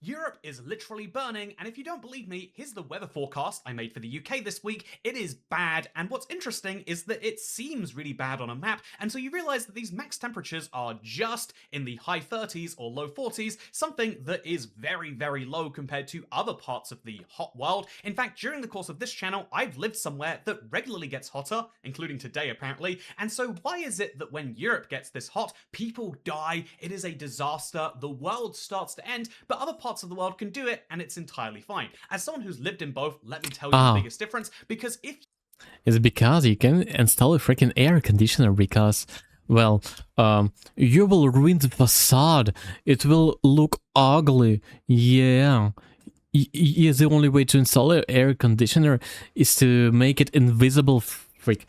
Europe is literally burning, and if you don't believe me, here's the weather forecast I made for the UK this week. It is bad, and what's interesting is that it seems really bad on a map, and so you realize that these max temperatures are just in the high 30s or low 40s, something that is very, very low compared to other parts of the hot world. In fact, during the course of this channel, I've lived somewhere that regularly gets hotter, including today apparently, and so why is it that when Europe gets this hot, people die, it is a disaster, the world starts to end, but other parts of the world can do it and it's entirely fine. As someone who's lived in both, let me tell you the biggest difference, because if it's because you can install a freaking air conditioner because, well, you will ruin the facade. It will look ugly. Yeah. The only way to install an air conditioner is to make it invisible. Freak.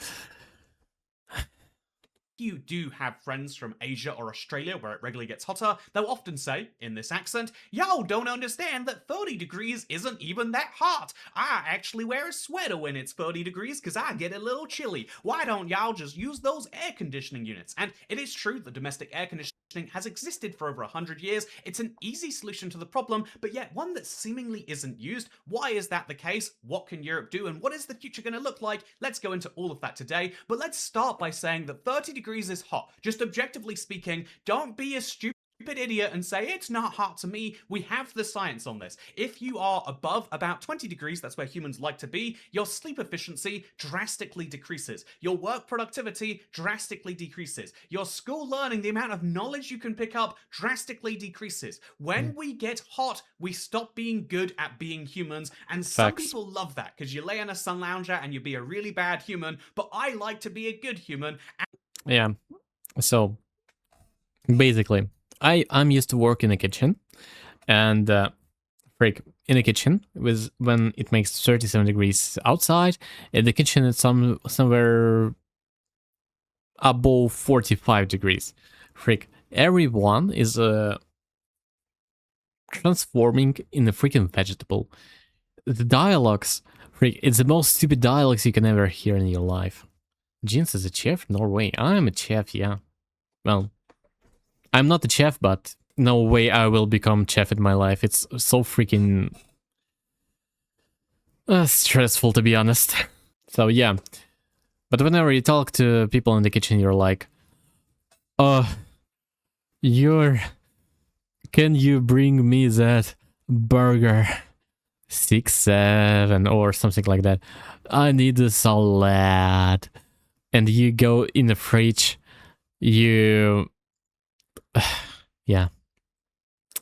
you do have friends from Asia or Australia where it regularly gets hotter, they'll often say, in this accent, "Y'all don't understand that 30 degrees isn't even that hot. I actually wear a sweater when it's 30 degrees because I get a little chilly. Why don't y'all just use those air conditioning units?" And it is true that domestic air conditioning has existed for over 100 years. It's an easy solution to the problem, but yet one that seemingly isn't used. Why is that the case? What can Europe do? And what is the future going to look like? Let's go into all of that today, but let's start by saying that 30 degrees is hot. Just objectively speaking, don't be a stupid idiot and say it's not hot to me. We have the science on this. If you are above about 20 degrees, that's where humans like to be, your sleep efficiency drastically decreases. Your work productivity drastically decreases. Your school learning, the amount of knowledge you can pick up, drastically decreases. When we get hot, we stop being good at being humans, and some people love that because you lay on a sun lounger and you be a really bad human, but I like to be a good human. Yeah, so basically I'm used to work in a kitchen, and in a kitchen with when it makes 37 degrees outside, in the kitchen it's somewhere above 45 degrees. Everyone is transforming in a freaking vegetable. The dialogues, it's the most stupid dialogues you can ever hear in your life. Jeans is a chef? No way. I'm a chef, yeah. Well, I'm not a chef, but no way I will become chef in my life. It's so freaking stressful, to be honest. So yeah. But whenever you talk to people in the kitchen, you're like, can you bring me that burger? 6-7 or something like that. I need a salad. And you go in the fridge, yeah.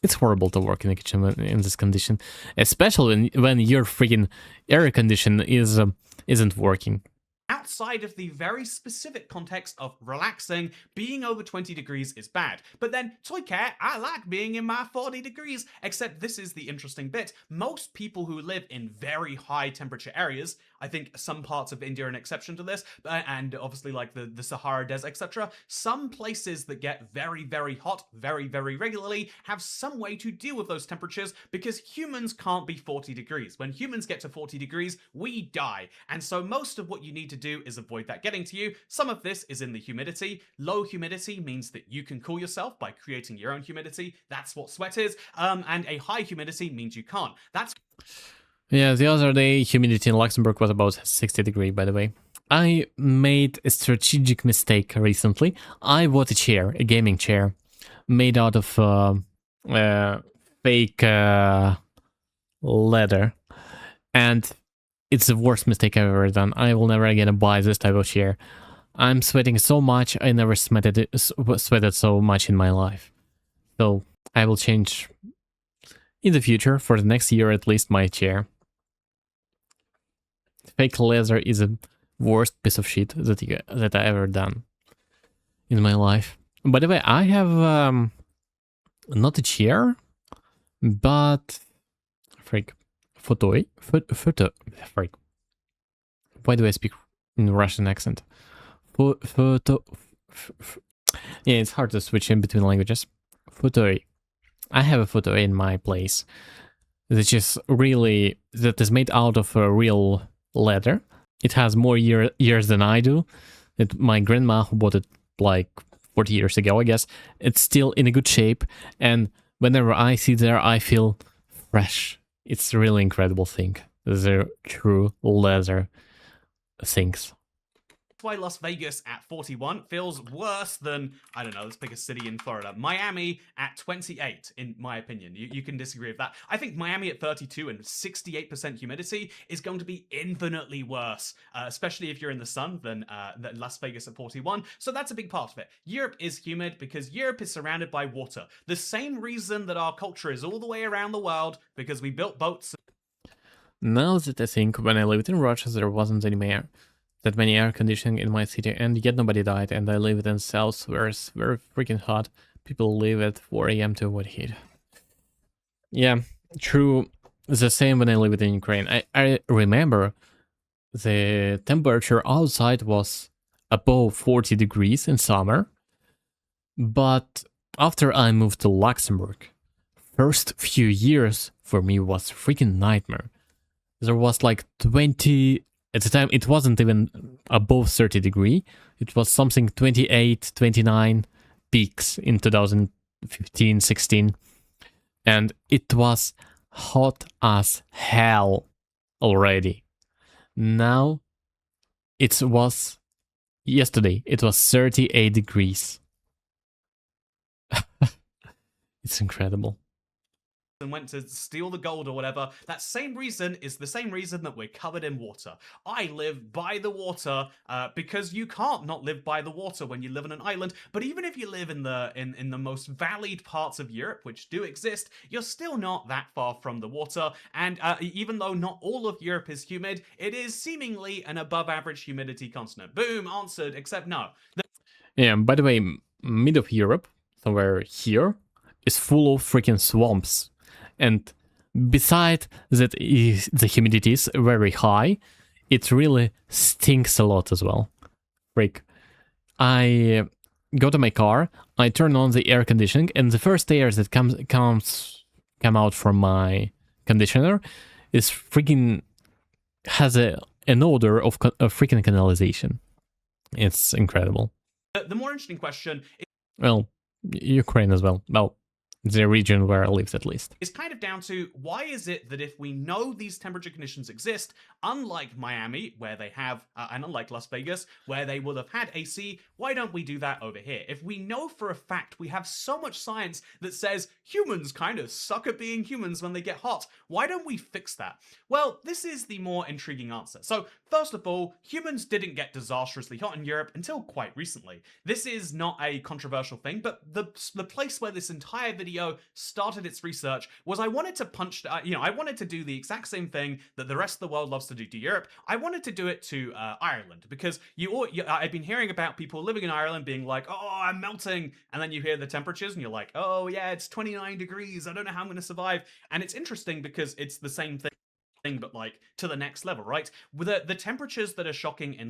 It's horrible to work in the kitchen in this condition, especially when your freaking air condition isn't working. Outside of the very specific context of relaxing, being over 20 degrees is bad. But then, Toy Cat, I like being in my 40 degrees, except this is the interesting bit. Most people who live in very high temperature areas, I think some parts of India are an exception to this, and obviously like the Sahara Desert, etc. Some places that get very, very hot, very, very regularly, have some way to deal with those temperatures because humans can't be 40 degrees. When humans get to 40 degrees, we die. And so most of what you need to do is avoid that getting to you. Some of this is in the humidity. Low humidity means that you can cool yourself by creating your own humidity. That's what sweat is. And a high humidity means you can't. That's... Yeah, the other day, humidity in Luxembourg was about 60 degrees, by the way. I made a strategic mistake recently. I bought a chair, a gaming chair, made out of fake leather. And it's the worst mistake I've ever done. I will never again buy this type of chair. I'm sweating so much, I never sweated so much in my life. So I will change in the future, for the next year at least, my chair. Fake leather is the worst piece of shit that I ever done in my life. By the way, I have not a chair, but photo. Why do I speak in Russian accent? Photo. Yeah, it's hard to switch in between languages. Photo. I have a photo in my place that is made out of a real leather. It has more years than I do. My grandma who bought it like 40 years ago, I guess. It's still in a good shape, and whenever I sit there, I feel fresh. It's a really incredible thing. The true leather things. Why Las Vegas at 41 feels worse than, I don't know, let's pick a city in Florida. Miami at 28, in my opinion. You can disagree with that. I think Miami at 32 and 68% humidity is going to be infinitely worse, especially if you're in the sun, than Las Vegas at 41. So that's a big part of it. Europe is humid because Europe is surrounded by water. The same reason that our culture is all the way around the world, because we built boats. Now that I think, when I lived in Russia, there wasn't that many air conditioning in my city, and yet nobody died, and I lived in south where it's very freaking hot. People live at 4 a.m. to avoid heat. Yeah, true. The same when I lived in Ukraine. I remember the temperature outside was above 40 degrees in summer, but after I moved to Luxembourg, first few years for me was a freaking nightmare. There was like 20, at the time it wasn't even above 30 degree, it was something 28, 29 peaks in 2015, 16, and it was hot as hell already. Now it was, yesterday it was 38 degrees. It's incredible. And went to steal the gold or whatever, that same reason is the same reason that we're covered in water. I live by the water because you can't not live by the water when you live on an island. But even if you live in the most valleyed parts of Europe, which do exist, you're still not that far from the water. And even though not all of Europe is humid, it is seemingly an above average humidity continent. Boom, answered, except no. Yeah, by the way, mid of Europe, somewhere here, is full of freaking swamps. And beside that, the humidity is very high, it really stinks a lot as well. Freak. I go to my car, I turn on the air conditioning, and the first air that come out from my conditioner is freaking has an odor of freaking canalization. It's incredible. The more interesting question is, Well, Ukraine as well. Well, the region where I lived, at least. It's kind of down to, why is it that if we know these temperature conditions exist, unlike Miami, where they have, and unlike Las Vegas, where they will have had AC, why don't we do that over here? If we know for a fact we have so much science that says humans kind of suck at being humans when they get hot, why don't we fix that? Well, this is the more intriguing answer. So, first of all, humans didn't get disastrously hot in Europe until quite recently. This is not a controversial thing, but the place where this entire video started its research was, I wanted to I wanted to do the exact same thing that the rest of the world loves to do to Europe. I wanted to do it to Ireland, because I've been hearing about people living in Ireland being like, oh, I'm melting, and then you hear the temperatures and you're like, oh yeah, it's 29 degrees, I don't know how I'm going to survive. And it's interesting because it's the same thing, but like to the next level, right? With the temperatures that are shocking in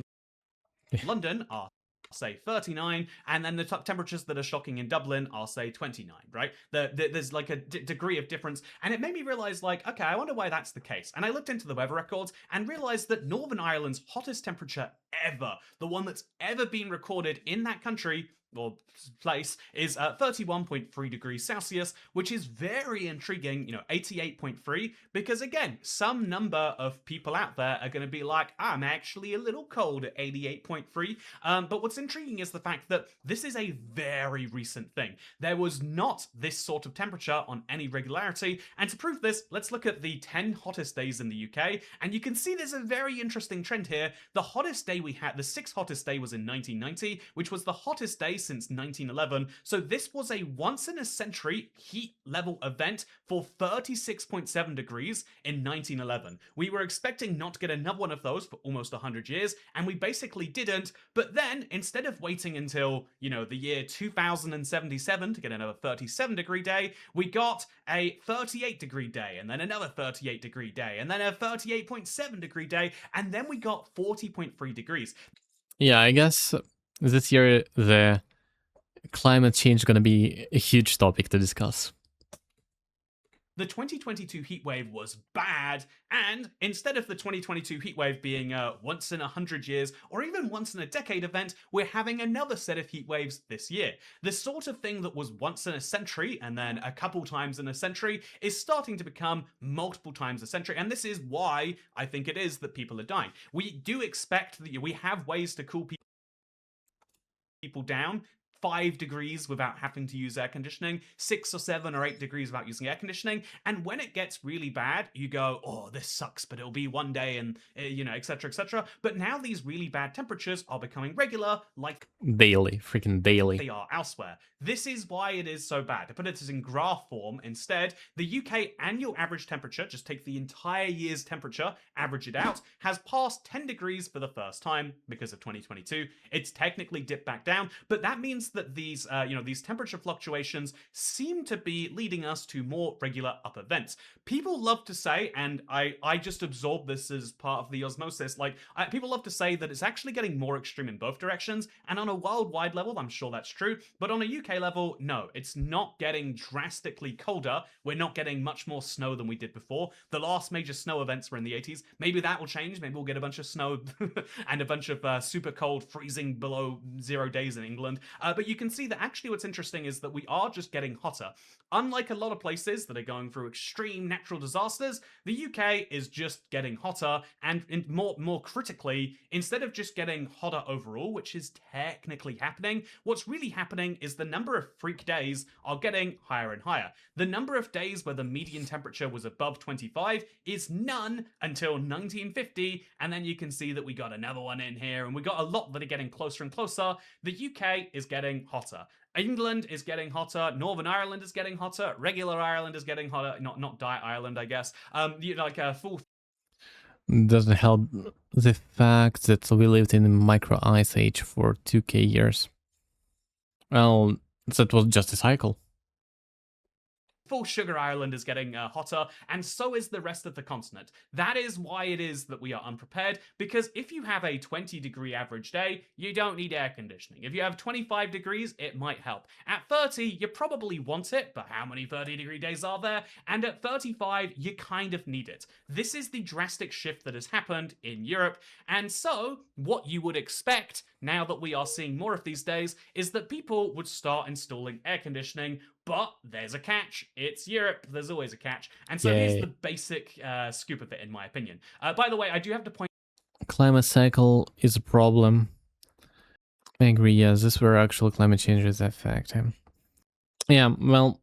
London are, say, 39, and then the temperatures that are shocking in Dublin are, say, 29, right? There's like a degree of difference, and it made me realize, like, okay, I wonder why that's the case. And I looked into the weather records and realized that Northern Ireland's hottest temperature ever, the one that's ever been recorded in that country or place, is 31.3 degrees Celsius, which is very intriguing, 88.3, because again, some number of people out there are going to be like, I'm actually a little cold at 88.3. But what's intriguing is the fact that this is a very recent thing. There was not this sort of temperature on any regularity, and to prove this, let's look at the 10 hottest days in the UK, and you can see there's a very interesting trend here. The hottest day we had, the sixth hottest day, was in 1990, which was the hottest day since 1911. So this was a once in a century heat level event for 36.7 degrees in 1911. We were expecting not to get another one of those for almost 100 years, and we basically didn't. But then, instead of waiting until, the year 2077 to get another 37 degree day, we got a 38 degree day, and then another 38 degree day, and then a 38.7 degree day, and then we got 40.3 degrees. Yeah, I guess this year the climate change is going to be a huge topic to discuss. the 2022 heatwave was bad, and instead of the 2022 heatwave being a once in 100 years or even once in a decade event, we're having another set of heatwaves this year. The sort of thing that was once in a century and then a couple times in a century is starting to become multiple times a century, and this is why I think it is that people are dying. We do expect that we have ways to cool people down 5 degrees without having to use air conditioning, 6 or 7 or 8 degrees without using air conditioning. And when it gets really bad, you go, oh, this sucks, but it'll be one day and, etc., etc. But now these really bad temperatures are becoming regular, like Daily, freaking daily. they are elsewhere. This is why it is so bad. To put it in graph form instead, the UK annual average temperature, just take the entire year's temperature, average it out, has passed 10 degrees for the first time because of 2022. It's technically dipped back down, but that means that these temperature fluctuations seem to be leading us to more regular up events. People love to say, and I just absorb this as part of the osmosis, people love to say that it's actually getting more extreme in both directions, and on a worldwide level, I'm sure that's true, but on a UK level, no, it's not getting drastically colder. We're not getting much more snow than we did before. The last major snow events were in the 80s. Maybe that will change. Maybe we'll get a bunch of snow and a bunch of super cold, freezing below 0 days in England. But you can see that actually what's interesting is that we are just getting hotter. Unlike a lot of places that are going through extreme natural disasters, the UK is just getting hotter, and more critically, instead of just getting hotter overall, which is technically happening, what's really happening is the number of freak days are getting higher and higher. The number of days where the median temperature was above 25 is none until 1950, and then you can see that we got another one in here, and we got a lot that are getting closer and closer. The UK is getting hotter. England is getting hotter. Northern Ireland is getting hotter. Regular Ireland is getting hotter. Not Diet Ireland, I guess. Full Doesn't help the fact that we lived in a micro ice age for 2k years. Well, that was just a cycle. full sugar Ireland is getting hotter, and so is the rest of the continent. That is why it is that we are unprepared, because if you have a 20-degree average day, you don't need air conditioning. If you have 25 degrees, it might help. At 30, you probably want it, but how many 30-degree days are there? And at 35, you kind of need it. This is the drastic shift that has happened in Europe, and so what you would expect, now that we are seeing more of these days, is that people would start installing air conditioning. But there's a catch. It's Europe. There's always a catch. And so here's the basic scoop of it, in my opinion. By the way, I do have to point... Climate cycle is a problem. I agree, yes, this is where actual climate change is effect. Yeah, well,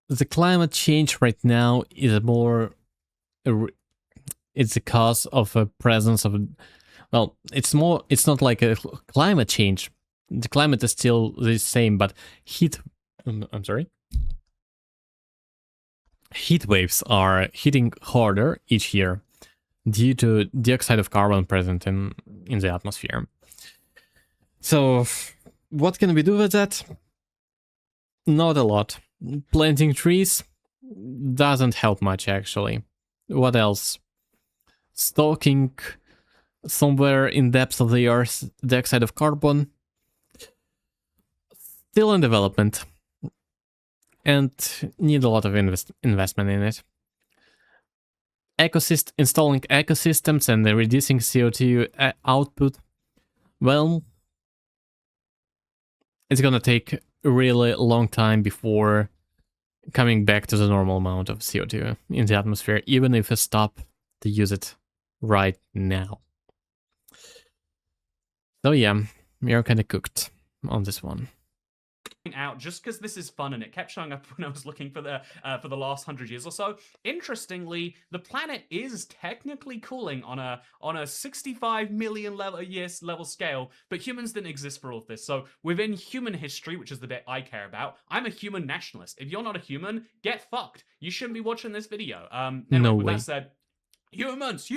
the climate change right now is more... It's a cause of a presence of... Well, it's not like a climate change. The climate is still the same, but heat waves are hitting harder each year due to dioxide of carbon present in the atmosphere. So, what can we do with that? Not a lot. Planting trees doesn't help much, actually. What else? Stoking somewhere in depths of the earth dioxide of carbon, still in development, and need a lot of investment in it. Installing ecosystems and reducing CO2 output, well, it's gonna take a really long time before coming back to the normal amount of CO2 in the atmosphere, even if we stop to use it right now. So yeah, we are kind of cooked on this one. Out just because this is fun and it kept showing up when I was looking for the last 100 years or so. Interestingly, the planet is technically cooling on a 65 million level scale, but humans didn't exist for all of this. So within human history, which is the bit I care about, I'm a human nationalist. If you're not a human, get fucked. You shouldn't be watching this video. Anyway, no with way. that said, humans,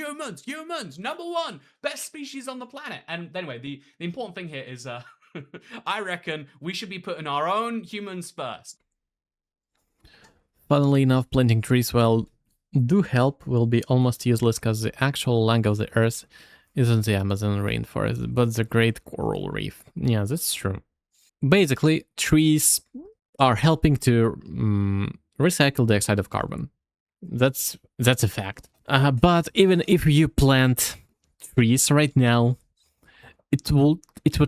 number one, best species on the planet. And anyway, the important thing here is I reckon we should be putting our own humans first. Funnily enough, planting trees, well, do help, will be almost useless because the actual lung of the earth isn't the Amazon rainforest, but the Great Coral Reef. Yeah, that's true. Basically, trees are helping to recycle dioxide of carbon. That's a fact. But even if you plant trees right now, it will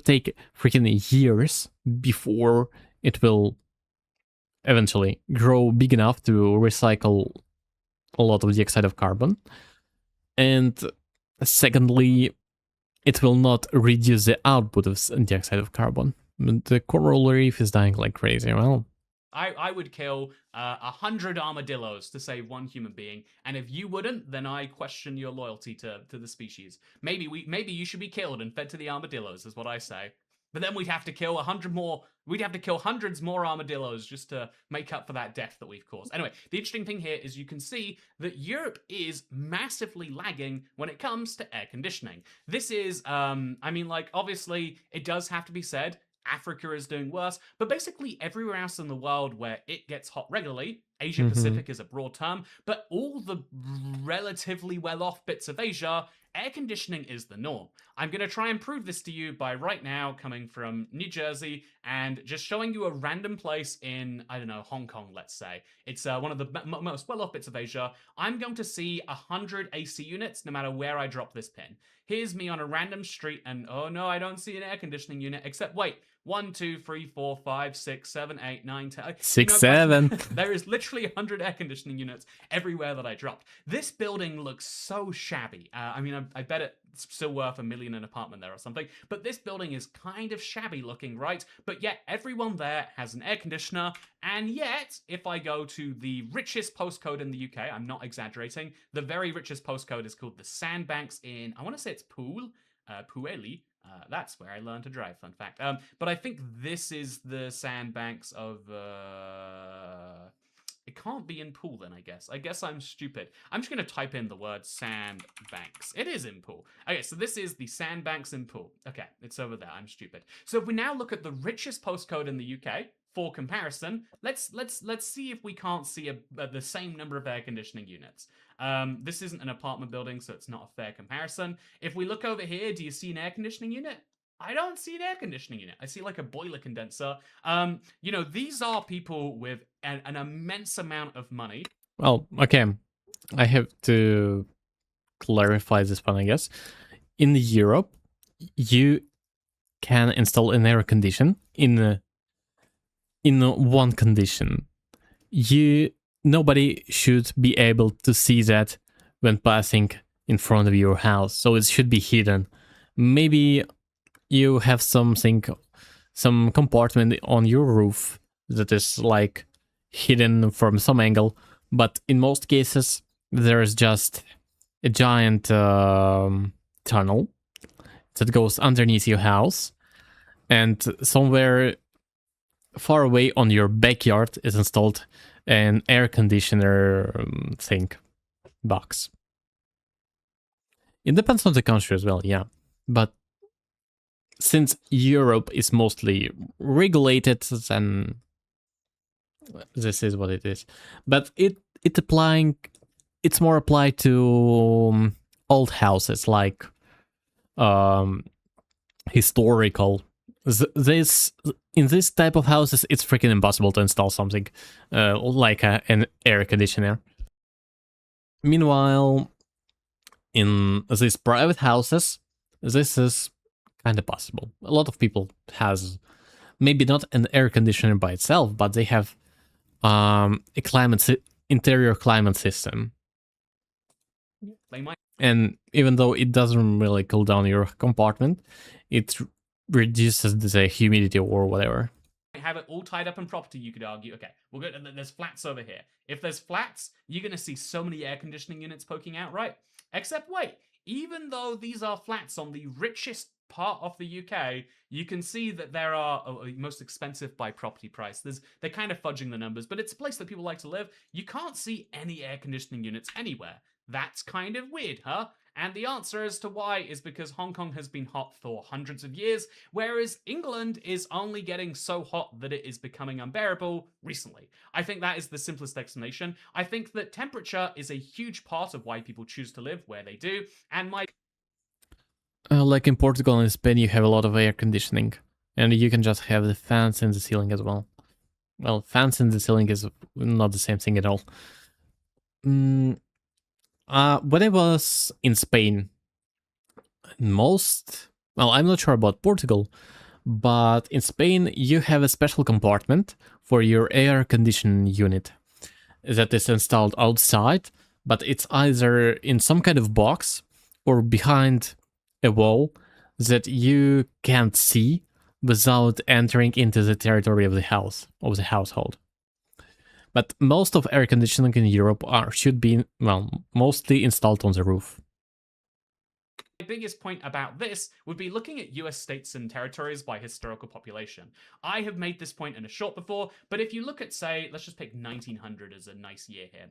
take freaking years before it will eventually grow big enough to recycle a lot of dioxide of carbon. And secondly, it will not reduce the output of dioxide of carbon. The coral reef is dying like crazy. Well, I would kill 100 armadillos to save one human being, and if you wouldn't, then I question your loyalty to the species. Maybe you should be killed and fed to the armadillos, is what I say. But then we'd have to kill 100 more. We'd have to kill hundreds more armadillos just to make up for that death that we've caused. Anyway, the interesting thing here is you can see that Europe is massively lagging when it comes to air conditioning. This is, I mean, like, obviously, it does have to be said, Africa is doing worse, but basically everywhere else in the world where it gets hot regularly, Asia Pacific is a broad term, but all the relatively well off bits of Asia, air conditioning is the norm. I'm going to try and prove this to you by right now coming from New Jersey and just showing you a random place in, I don't know, Hong Kong, let's say. It's one of the most well off bits of Asia. I'm going to see 100 AC units no matter where I drop this pin. Here's me on a random street, and oh no, I don't see an air conditioning unit, except wait, 1, 2, 3, 4, 5, 6, 7, 8, 9, 10. 6, 7. There is literally 100 air conditioning units everywhere that I dropped. This building looks so shabby. I mean, I bet it's still worth $1 million an apartment there or something. But this building is kind of shabby looking, right? But yet everyone there has an air conditioner. And yet, if I go to the richest postcode in the UK, I'm not exaggerating, the very richest postcode is called the Sandbanks in, I want to say it's Pueli. That's where I learned to drive, fun fact. But I think this is the Sandbanks of... It can't be in Poole then, I guess. I guess I'm stupid. I'm just going to type in the word Sandbanks. It is in Poole. Okay, so this is the Sandbanks in Poole. Okay, it's over there. I'm stupid. So if we now look at the richest postcode in the UK, for comparison, let's see if we can't see the same number of air conditioning units. This isn't an apartment building, so it's not a fair comparison. If we look over here, do you see an air conditioning unit? I don't see an air conditioning unit. I see like a boiler condenser. You know, these are people with an immense amount of money. Well, okay. I have to clarify this one, I guess. In Europe, you can install an air condition in one condition. Nobody should be able to see that when passing in front of your house, so it should be hidden. Maybe you have some compartment on your roof that is like hidden from some angle, but in most cases there is just a giant tunnel that goes underneath your house, and somewhere far away on your backyard is installed an air conditioner box. It depends on the country as well, yeah, but since Europe is mostly regulated, then this is what it is. But it's more applied to old houses, like historical. In this type of houses, it's freaking impossible to install something like an air conditioner. Meanwhile, in these private houses, this is kind of possible. A lot of people has maybe not an air conditioner by itself, but they have a interior climate system. And even though it doesn't really cool down your compartment, it reduces the humidity or whatever. Have it all tied up in property, you could argue. Okay, we'll go. There's flats over here. If there's flats, you're going to see so many air conditioning units poking out, right? Except wait, even though these are flats on the richest part of the UK, you can see that there are most expensive by property price. They're kind of fudging the numbers, but it's a place that people like to live. You can't see any air conditioning units anywhere. That's kind of weird, huh? And the answer as to why is because Hong Kong has been hot for hundreds of years, whereas England is only getting so hot that it is becoming unbearable recently. I think that is the simplest explanation. I think that temperature is a huge part of why people choose to live where they do, and like in Portugal and Spain, you have a lot of air conditioning, and you can just have the fans in the ceiling as well. Well, fans in the ceiling is not the same thing at all. Mm, when I was in Spain, well, I'm not sure about Portugal, but in Spain you have a special compartment for your air conditioning unit that is installed outside, but it's either in some kind of box or behind a wall that you can't see without entering into the territory of the household. But most of air conditioning in Europe should be, well, mostly installed on the roof. My biggest point about this would be looking at US states and territories by historical population. I have made this point in a short before, but if you look at, say, let's just pick 1900 as a nice year here.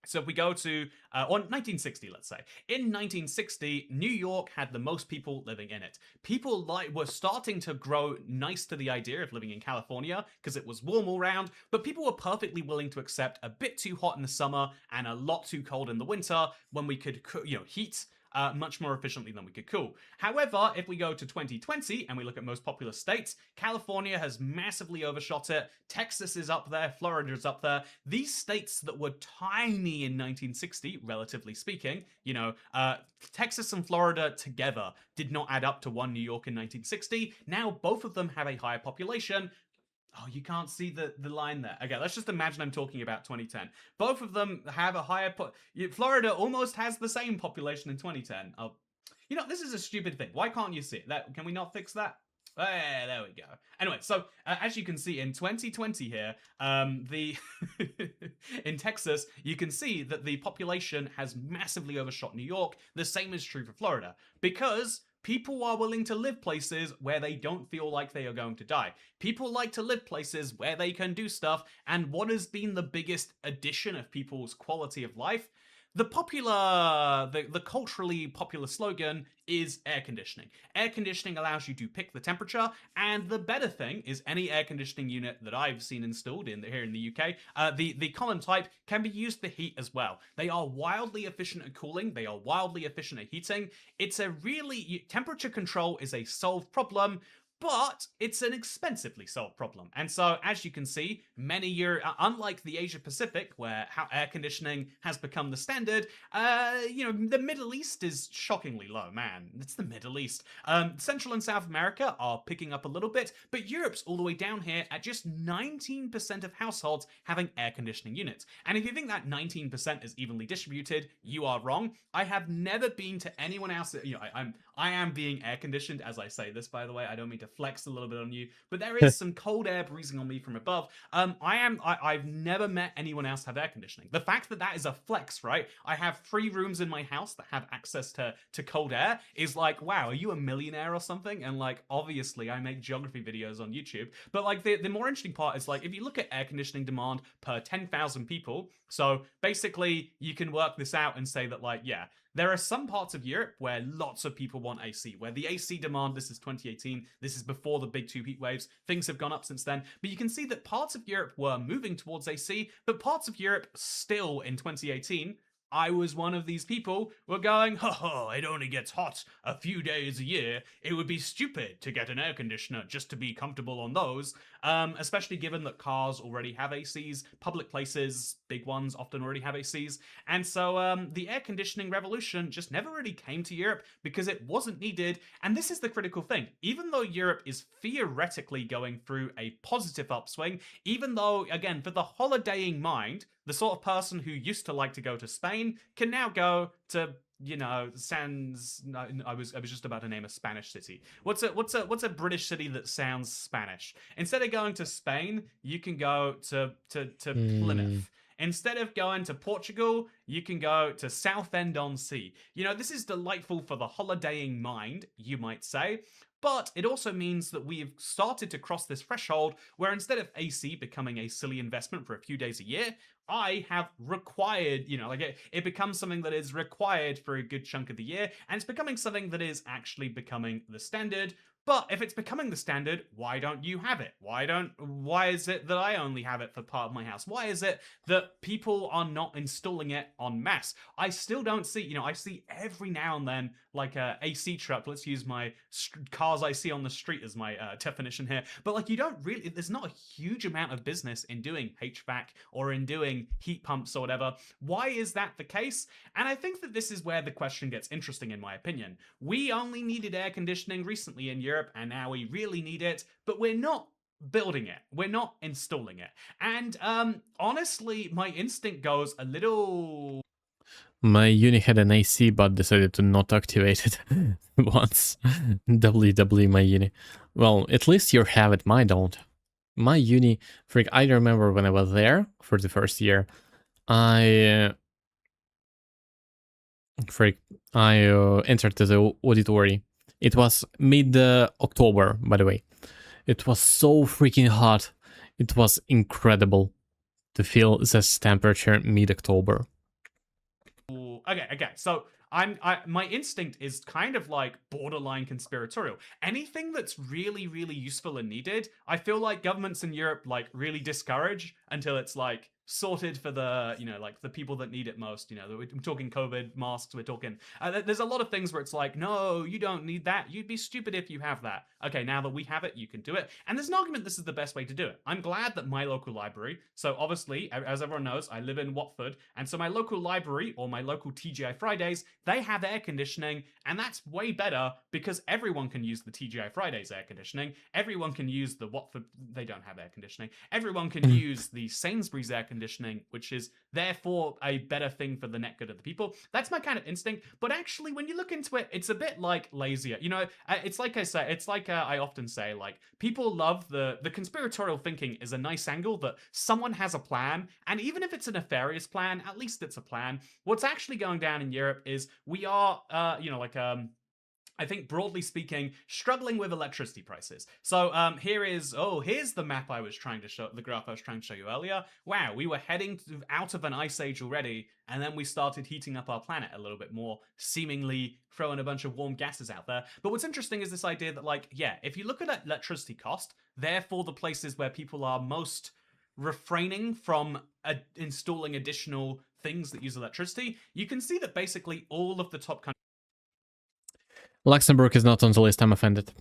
So if we go to, or 1960, let's say. In 1960, New York had the most people living in it. People were starting to grow nice to the idea of living in California because it was warm all round, but people were perfectly willing to accept a bit too hot in the summer and a lot too cold in the winter when we could, heat much more efficiently than we could cool. However, if we go to 2020 and we look at most populous states, California has massively overshot it. Texas is up there. Florida is up there. These states that were tiny in 1960, relatively speaking, Texas and Florida together did not add up to one New York in 1960. Now both of them have a higher population. Oh, you can't see the line there. Okay, let's just imagine I'm talking about 2010. Both of them have a higher... Florida almost has the same population in 2010. Oh, this is a stupid thing. Why can't you see it? Can we not fix that? There we go. Anyway, so as you can see in 2020 here, the in Texas, you can see that the population has massively overshot New York. The same is true for Florida because people are willing to live places where they don't feel like they are going to die. People like to live places where they can do stuff, and what has been the biggest addition of people's quality of life? The culturally popular slogan is air conditioning. Air conditioning allows you to pick the temperature, and the better thing is any air conditioning unit that I've seen installed here in the UK, the common type can be used for heat as well. They are wildly efficient at cooling. They are wildly efficient at heating. Temperature control is a solved problem, but it's an expensively solved problem. And so, as you can see, unlike the Asia Pacific, where air conditioning has become the standard, the Middle East is shockingly low, man. It's the Middle East. Central and South America are picking up a little bit, but Europe's all the way down here at just 19% of households having air conditioning units. And if you think that 19% is evenly distributed, you are wrong. I have never been to anyone else. I am being air conditioned as I say this, by the way. I don't mean to flex a little bit on you, but there is some cold air breezing on me from above. I've never met anyone else have air conditioning. The fact that that is a flex, right? I have 3 rooms in my house that have access to cold air is like, wow, are you a millionaire or something? And like, obviously I make geography videos on YouTube, but like the more interesting part is like, if you look at air conditioning demand per 10,000 people, so basically you can work this out and say that like, yeah, there are some parts of Europe where lots of people want AC, where the AC demand, this is 2018, this is before the big 2 heat waves, things have gone up since then, but you can see that parts of Europe were moving towards AC, but parts of Europe still in 2018, I was one of these people were going, it only gets hot a few days a year. It would be stupid to get an air conditioner just to be comfortable on those, especially given that cars already have ACs, public places, big ones, often already have ACs. And so the air conditioning revolution just never really came to Europe because it wasn't needed. And this is the critical thing. Even though Europe is theoretically going through a positive upswing, even though, again, for the holidaying mind, the sort of person who used to like to go to Spain can now go to Sans. No, I was just about to name a Spanish city. What's a British city that sounds Spanish? Instead of going to Spain, you can go to Plymouth. Instead of going to Portugal, you can go to Southend-on-Sea. This is delightful for the holidaying mind, you might say. But it also means that we've started to cross this threshold where instead of AC becoming a silly investment for a few days a year, I have required, it becomes something that is required for a good chunk of the year, and it's becoming something that is actually becoming the standard. But if it's becoming the standard, why don't you have it? Why is it that I only have it for part of my house? Why is it that people are not installing it en masse? I still don't see, I see every now and then like a AC truck. Let's use my cars I see on the street as my definition here. But like, you don't really, there's not a huge amount of business in doing HVAC or in doing heat pumps or whatever. Why is that the case? And I think that this is where the question gets interesting, in my opinion. We only needed air conditioning recently in Europe, and now we really need it, but we're not building it. We're not installing it. And honestly, my instinct goes a little. My uni had an AC but decided to not activate it once. WW my uni. Well, at least you have it, mine don't. My uni, freak, I remember when I was there for the first year, I entered the auditory. It was mid-October, by the way. It was so freaking hot. It was incredible to feel this temperature mid-October. Okay. So my instinct is kind of like borderline conspiratorial. Anything that's really, really useful and needed, I feel like governments in Europe like really discourage until it's like sorted for the, like the people that need it most. We're talking COVID masks. We're talking. There's a lot of things where it's like, no, you don't need that. You'd be stupid if you have that. Okay, now that we have it, you can do it. And there's an argument this is the best way to do it. I'm glad that my local library. So obviously, as everyone knows, I live in Watford, and so my local library or my local TGI Fridays, they have air conditioning, and that's way better because everyone can use the TGI Fridays air conditioning. Everyone can use the Watford. They don't have air conditioning. Everyone can use the Sainsbury's air conditioning, which is therefore a better thing for the net good of the people. That's my kind of instinct. But actually, when you look into it, it's a bit like lazier. It's like I say, it's like I often say, like people love the conspiratorial thinking is a nice angle that someone has a plan, and even if it's a nefarious plan, at least it's a plan. What's actually going down in Europe is we are, I think broadly speaking, struggling with electricity prices. So here's the map I was trying to show, the graph I was trying to show you earlier. Wow, we were heading out of an ice age already, and then we started heating up our planet a little bit more, seemingly throwing a bunch of warm gases out there. But what's interesting is this idea that, like, yeah, if you look at electricity cost, therefore the places where people are most refraining from installing additional things that use electricity, you can see that basically all of the top countries Luxembourg is not on the list, I'm offended.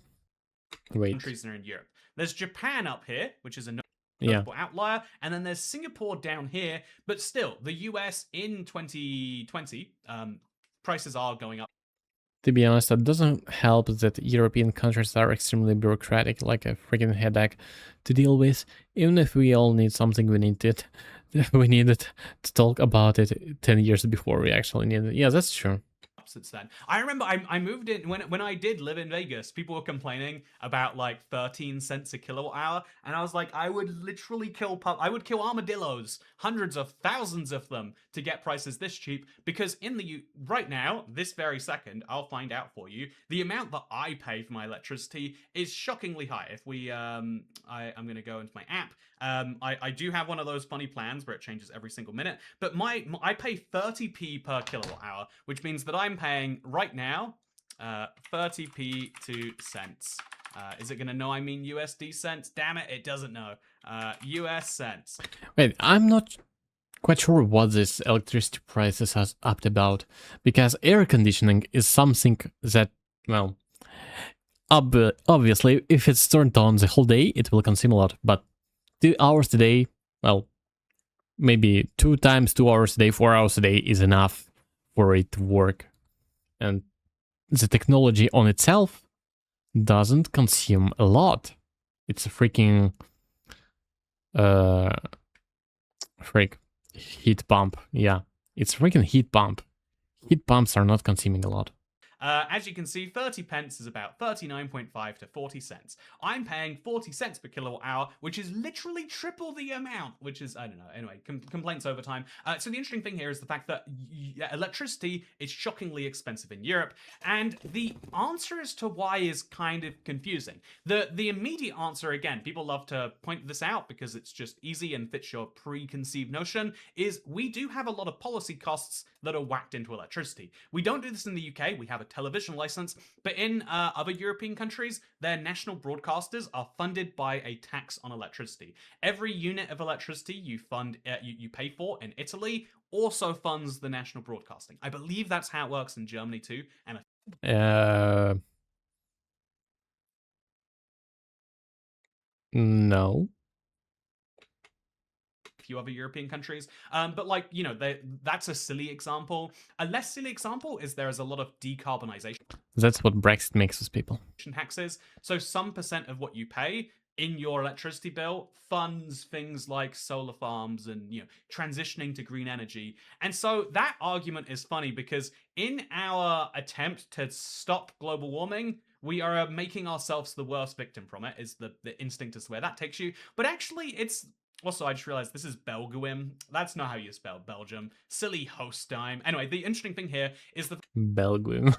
Wait. countries are in Europe. There's Japan up here, which is a Yeah. notable outlier, and then there's Singapore down here. But still, the US in 2020, prices are going up. To be honest, that doesn't help that European countries are extremely bureaucratic, like a freaking headache to deal with. Even if we all need something, we needed to talk about it 10 years before we actually need it. Yeah, that's true. Since then, I remember I moved in when I did live in Vegas. People were complaining about like 13 cents a kilowatt hour, and I was like, I would literally kill armadillos, hundreds of thousands of them, to get prices this cheap. Because right now, this very second, I'll find out for you, the amount that I pay for my electricity is shockingly high. If we I'm gonna go into my app. I do have one of those funny plans where it changes every single minute, but I pay 30p per kilowatt hour, which means that I'm paying right now 30p 2 cents. Is it gonna know I mean USD cents? Damn it, it doesn't know. US cents. Wait, I'm not quite sure what this electricity prices has upped about, because air conditioning is something that, well, obviously, if it's turned on the whole day, it will consume a lot, but 2 hours a day, well, maybe 2 times 2 hours a day, 4 hours a day is enough for it to work. And the technology on itself doesn't consume a lot. It's a freaking heat pump. Yeah, it's a freaking heat pump. Heat pumps are not consuming a lot. As you can see, 30 pence is about 39.5 to 40 cents. I'm paying 40 cents per kilowatt hour, which is literally triple the amount, which is, I don't know, anyway, complaints over time. So the interesting thing here is the fact that electricity is shockingly expensive in Europe, and the answer as to why is kind of confusing. The immediate answer, again, people love to point this out because it's just easy and fits your preconceived notion, is we do have a lot of policy costs that are whacked into electricity. We don't do this in the UK, we have a television license, but in other European countries, their national broadcasters are funded by a tax on electricity. Every unit of electricity you pay for in Italy also funds the national broadcasting. I believe that's how it works in Germany too, and Uh, no. few other European countries. But like, you know, that's a silly example. A less silly example is there is a lot of decarbonization That's what Brexit makes with people. taxes. So some percent of what you pay in your electricity bill funds things like solar farms and, you know, transitioning to green energy. And so that argument is funny because in our attempt to stop global warming, we are making ourselves the worst victim from it, is the instinct as to where that takes you. But actually, it's also, I just realized this is Belguim. That's not how you spell Belgium. Silly host dime. Anyway, the interesting thing here is the Belgium.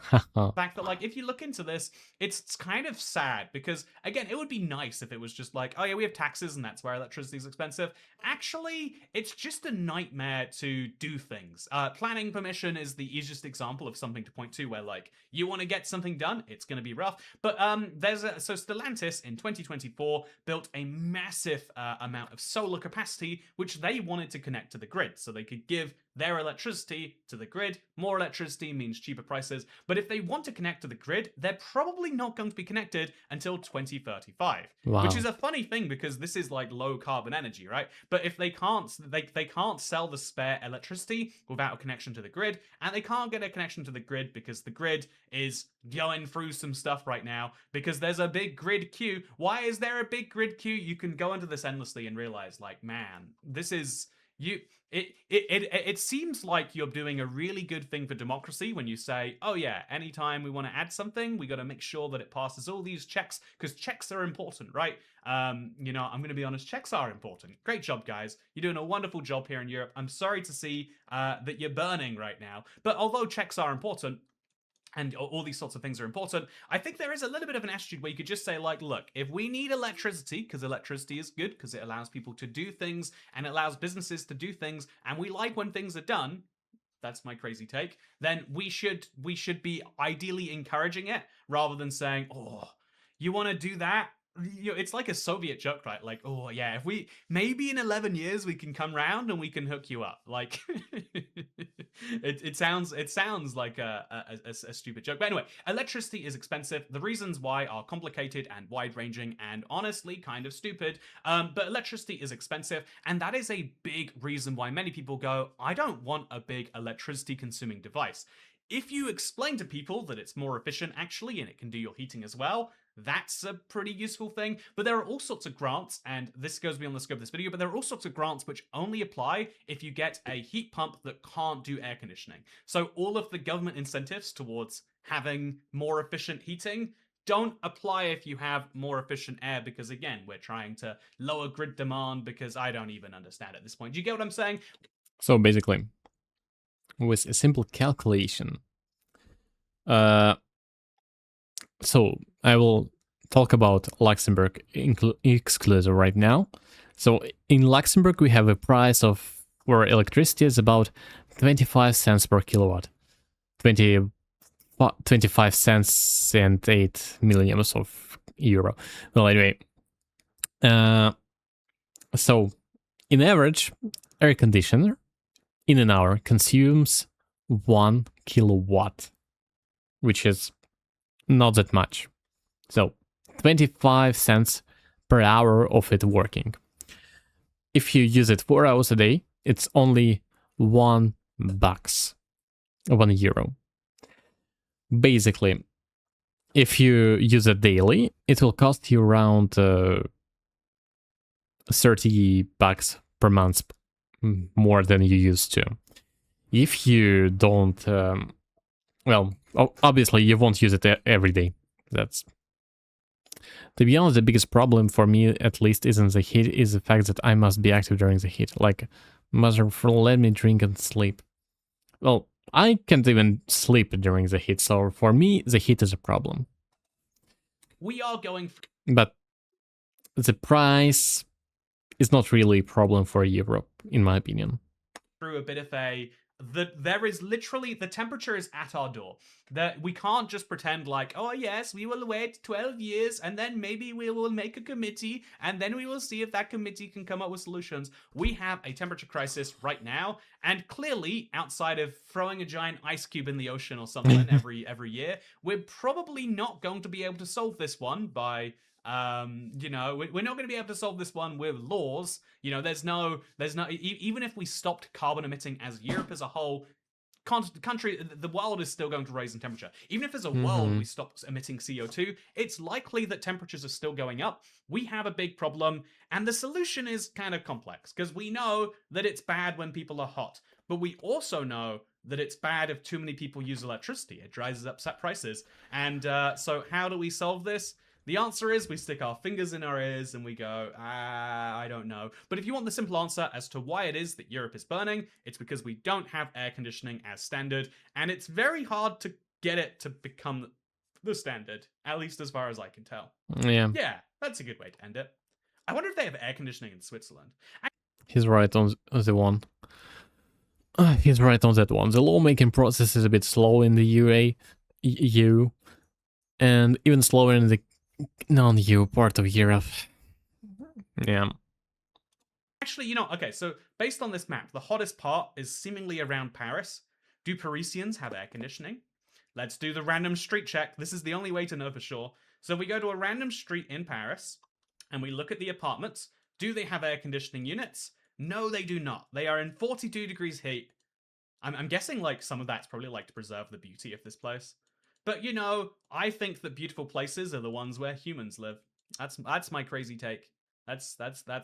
fact that, like, if you look into this, it's kind of sad because, again, it would be nice if it was just like, oh yeah, we have taxes and that's why electricity is expensive. Actually, it's just a nightmare to do things. Planning permission is the easiest example of something to point to where, like, you want to get something done, it's going to be rough. But so Stellantis in 2024 built a massive amount of solar capacity, which they wanted to connect to the grid so they could give their electricity to the grid. More electricity means cheaper prices, but if they want to connect to the grid, they're probably not going to be connected until 2035. Wow. Which is a funny thing because this is like low carbon energy, right? But if they can't sell the spare electricity without a connection to the grid, and they can't get a connection to the grid because the grid is going through some stuff right now because there's a big grid queue. Why is there a big grid queue? You can go into this endlessly and realize, like, man, this is you it seems like you're doing a really good thing for democracy when you say, oh yeah, anytime we want to add something, we got to make sure that it passes all these checks because checks are important, right? You know, I'm going to be honest, checks are important. Great job, guys. You're doing a wonderful job here in Europe. I'm sorry to see that you're burning right now, but although checks are important, and all these sorts of things are important, I think there is a little bit of an attitude where you could just say, like, look, if we need electricity, because electricity is good, because it allows people to do things, and it allows businesses to do things, and we like when things are done, that's my crazy take, then we should be ideally encouraging it, rather than saying, oh, you want to do that? You know, it's like a Soviet joke, right? Like, oh yeah, if we maybe in 11 years we can come round and we can hook you up. Like, it sounds like a stupid joke. But anyway, electricity is expensive. The reasons why are complicated and wide ranging and honestly kind of stupid. But electricity is expensive, and that is a big reason why many people go, I don't want a big electricity consuming device. If you explain to people that it's more efficient actually and it can do your heating as well, that's a pretty useful thing. But there are all sorts of grants, and this goes beyond the scope of this video, but there are all sorts of grants which only apply if you get a heat pump that can't do air conditioning. So all of the government incentives towards having more efficient heating don't apply if you have more efficient air, because again, we're trying to lower grid demand because I don't even understand at this point. Do you get what I'm saying? So basically, with a simple calculation, so I will talk about Luxembourg exclusive right now. So in Luxembourg, we have a price of where electricity is about 25 cents per kilowatt, 25 cents and 8 millions of euro. Well, anyway, so in average, air conditioner in an hour consumes 1 kilowatt, which is not that much. So 25 cents per hour of it working. If you use it 4 hours a day, it's only $1, €1. Basically, if you use it daily, it will cost you around $30 per month more than you used to. If you don't, well, obviously you won't use it every day. That's, to be honest, the biggest problem for me, at least, isn't the heat, is the fact that I must be active during the heat. Like, mother, let me drink and sleep. Well, I can't even sleep during the heat, so for me, the heat is a problem. We are going but the price is not really a problem for Europe, in my opinion. through a bit of a that there is literally the temperature is at our door. That we can't just pretend like, oh yes, we will wait 12 years and then maybe we will make a committee and then we will see if that committee can come up with solutions. We have a temperature crisis right now, and clearly, outside of throwing a giant ice cube in the ocean or something every year, we're probably not going to be able to solve this one by we're not going to be able to solve this one with laws. Even if we stopped carbon emitting as Europe as a whole, the world is still going to raise in temperature. Even if as a world Mm-hmm. we stop emitting CO2, it's likely that temperatures are still going up. We have a big problem, and the solution is kind of complex because we know that it's bad when people are hot, but we also know that it's bad if too many people use electricity. It drives up set prices. And so, how do we solve this? The answer is we stick our fingers in our ears and we go, I don't know. But if you want the simple answer as to why it is that Europe is burning, it's because we don't have air conditioning as standard, and it's very hard to get it to become the standard, at least as far as I can tell. Yeah, Yeah, that's a good way to end it. I wonder if they have air conditioning in Switzerland. he's right on the one. He's right on that one. The lawmaking process is a bit slow in the EU, and even slower in the non-EU part of Europe. Yeah. Actually, okay, so based on this map, the hottest part is seemingly around Paris. Do Parisians have air conditioning? Let's do the random street check. This is the only way to know for sure. So we go to a random street in Paris and we look at the apartments. Do they have air conditioning units? No, they do not. They are in 42 degrees heat. I'm guessing like some of that's probably like to preserve the beauty of this place. But I think that beautiful places are the ones where humans live. That's my crazy take. That's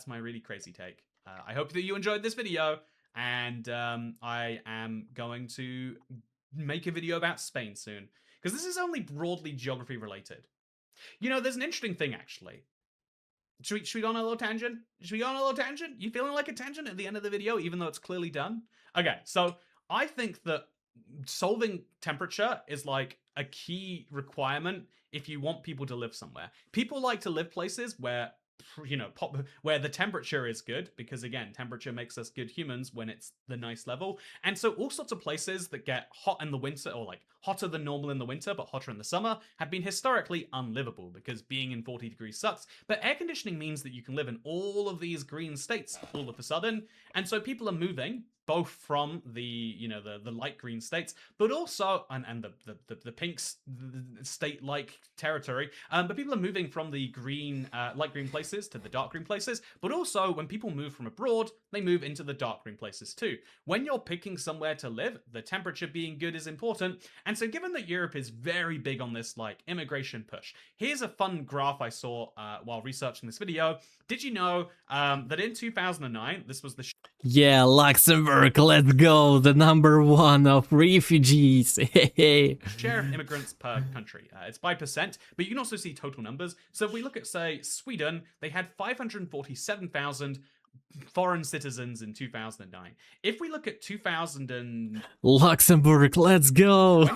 my really crazy take. I hope that you enjoyed this video, and I am going to make a video about Spain soon because this is only broadly geography related. There's an interesting thing actually. Should we go on a little tangent? Should we go on a little tangent? You feeling like a tangent at the end of the video, even though it's clearly done? Okay, so I think that solving temperature is like a key requirement if you want people to live somewhere. People like to live places where where the temperature is good, because again, temperature makes us good humans when it's the nice level. And so all sorts of places that get hot in the winter, or like hotter than normal in the winter but hotter in the summer, have been historically unlivable because being in 40 degrees sucks. But air conditioning means that you can live in all of these green states all of a sudden. And so people are moving both from the the light green states, but also and the pink state like territory. But people are moving from the green light green places to the dark green places. But also when people move from abroad, they move into the dark green places too. When you're picking somewhere to live, the temperature being good is important. And so given that Europe is very big on this like immigration push, here's a fun graph I saw while researching this video. Did you know that in 2009, this was the Yeah, Luxembourg, let's go. The number one of refugees. share of immigrants per country. It's by percent, but you can also see total numbers. So if we look at, say, Sweden, they had 547,000 foreign citizens in 2009. If we look at 2024, Luxembourg, let's go.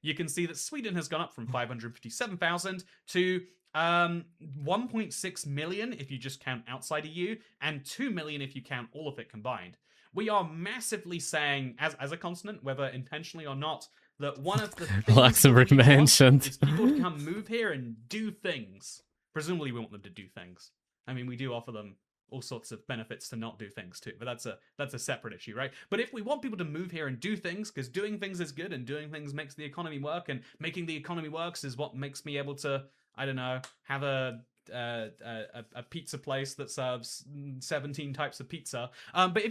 you can see that Sweden has gone up from 557,000 to 1.6 million if you just count outside EU, and 2 million if you count all of it combined. We are massively saying, as a continent, whether intentionally or not, that one of the things Luxembourg that we want mentioned. is people to come move here and do things. Presumably, we want them to do things. I mean, we do offer them all sorts of benefits to not do things too, but that's a separate issue, right? But if we want people to move here and do things, because doing things is good and doing things makes the economy work, and making the economy works is what makes me able to, I don't know, have a pizza place that serves 17 types of pizza. But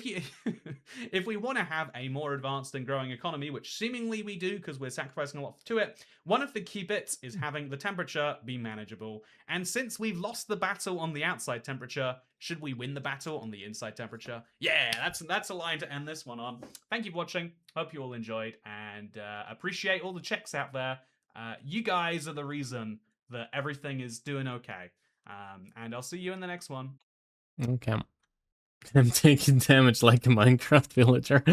if we want to have a more advanced and growing economy, which seemingly we do because we're sacrificing a lot to it, one of the key bits is having the temperature be manageable. And since we've lost the battle on the outside temperature, should we win the battle on the inside temperature? Yeah, that's a line to end this one on. Thank you for watching. Hope you all enjoyed, and appreciate all the checks out there. You guys are the reason that everything is doing okay. And I'll see you in the next one. Okay. I'm taking damage like a Minecraft villager.